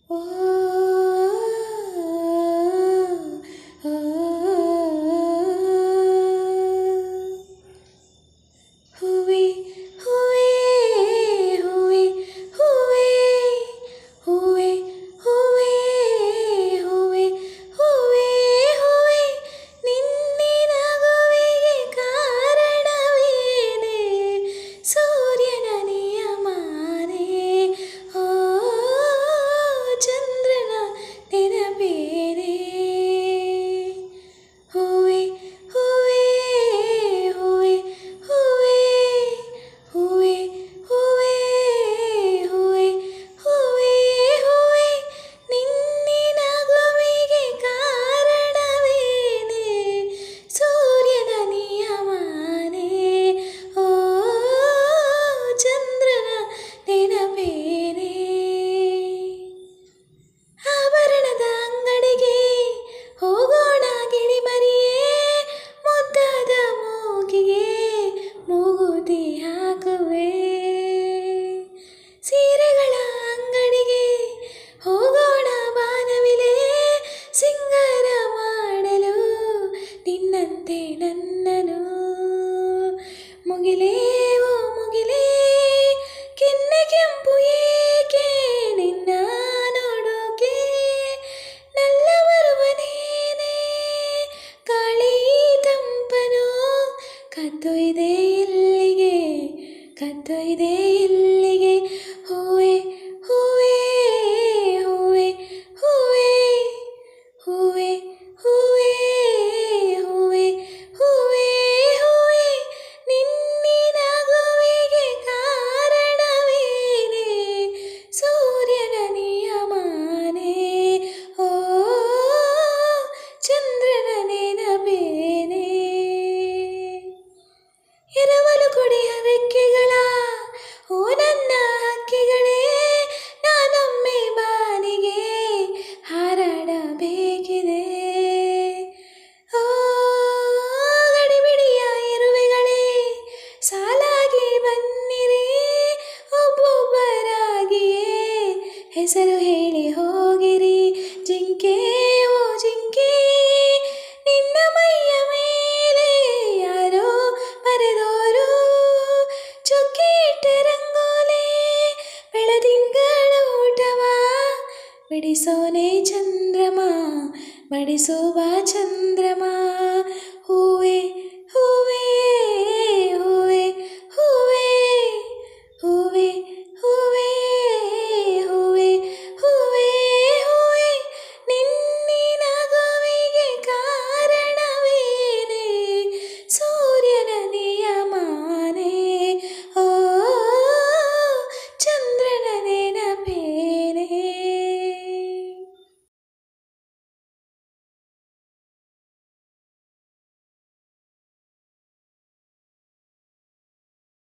ಓ ಓ, ಹೂವೆ ಹೂವೆ ಹೂವೆ ಹೂವೆ ಹೂವೆ ಹೂವೆ ಹೂವೆ ಹೂವೆ ಹೂವೆ ನಿನ್ನಿನ ನಗುವಿಗೆ ಕಾರಣವೇನೆ ಸೂರ್ಯನ ನಿಯಮಾನೆ ಓ ಚಂದ್ರನ ನೆನಪೇನೆ ಹೂವೆ ಹೂವೆ ಹೂವೆ ಹೂವೆ ಹೂವೆ ಹೂವೆ ಹೂವೆ ಹೂವೆ ಹೂವೆ ನಿನ್ನಿನ ನಗುವಿಗೆ ಕಾರಣವೇನೆ ಸೂರ್ಯನ ನಿಯಮಾನೆ ಓ ಚಂದ್ರನ ನೆನಪೇನೆ ಆಭರಣದ ಅಂಗಡಿಗೆ ಹೋಗೋಣ ಗಿಳಿಮರಿಯೇ ಮುದ್ದಾದ ಮೂಗಿಗೆ ಮೂಗುತಿ ಹಾಕುವೆ ಸೀರೆಗಳ ಅಂಗಡಿಗೆ ಹೋಗೋಣ ಬಾನವಿಲೆ ಸಿಂಗಾರ ಮಾಡಲು ನಿನ್ನಂತೆ ನನ್ನನು ಮುಗಿಲೇ ಓ ಮುಗಿಲೇ ಕೆನ್ನೆ ಕೆಂಪು ಏಕೆ ನಿನ್ನ ನೋಡೋಕೆ ನಲ್ಲ ಬರುವ ನೀನೇ ಗಾಳಿ ತಂಪನು ಕತ್ತೊಯ್ದೆ ಇಲ್ಲಿಗೆ ಕತ್ತೊಯ್ದೆ ಇಲ್ಲಿಗೆ ಹೂವೆ ಹೂವೆ ಹೂವೆ ಹೂವೆ ಹೂವೆ ಹೂವೆ ಹೂವೆ ಹೂವೆ ಹೂವೆ ನಿನ್ನಿನ ನಗುವಿಗೆ ಕಾರಣವೇನೆ ಸೂರ್ಯನ ನಿಯಮಾನೆ ಓ ಚಂದ್ರನ ನೆನಪೇನೆ ಎರವಲು ಕೊಡೆಯ ರೆಕ್ಕೆಗಳ ಓ ನನ್ನ ಹಕ್ಕಿಗಳೇ ನಾನೊಮ್ಮೆ ಬಾನಿಗೆ ಹಾರಾಡಬೇಕಿದೆ ಓ ಗಡಿಬಿಡಿಯ ಇರುವೆಗಳೇ ಸಾಲಾಗಿ ಬನ್ನಿರಿ ಒಬ್ಬೊಬ್ಬರಾಗಿಯೇ ಹೆಸರು ಹೇಳಿ ಹೋಗಿರಿ ಜಿಂಕೆ ಓ ಜಿಂಕೆ ನಿನ್ನ ಮೈಯ ಮೇಲೆ ಯಾರೋ ಬರೆದೋರು ಚುಕ್ಕಿ ಇಟ್ಟ ರಂಗೋಲೆ ಬೆಳದಿಂಗಳ ಊಟವ ಬಿಡಿಸೋನೆ ಚಂದ್ರಮ ಬಡಿಸುವ ಚಂದ್ರಮ